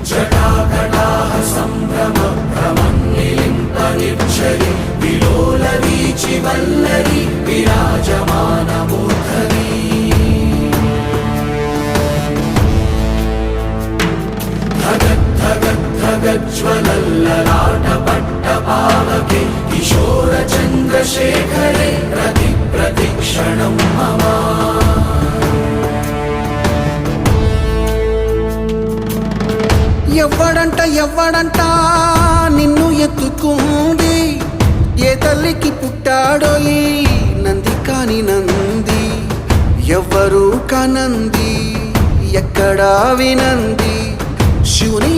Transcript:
జటాకటాహ సంభ్రమ భ్రమన్నిలింపనిచ్చరి విలోలవీచి వల్లరి విరాజమానమూర్ధని ధగద్ధగద్ధగజ్వలల్లలాటపట్టపావకే కిశోర చంద్రశేఖరే ప్రతిక్షణం మమ ఎవ్వడంట నిన్ను ఎత్తుకుంది ఏ తల్లికి పుట్టాడో ఈ నంది కాని నంది ఎవ్వరు కనంది ఎక్కడా వినంది శివుని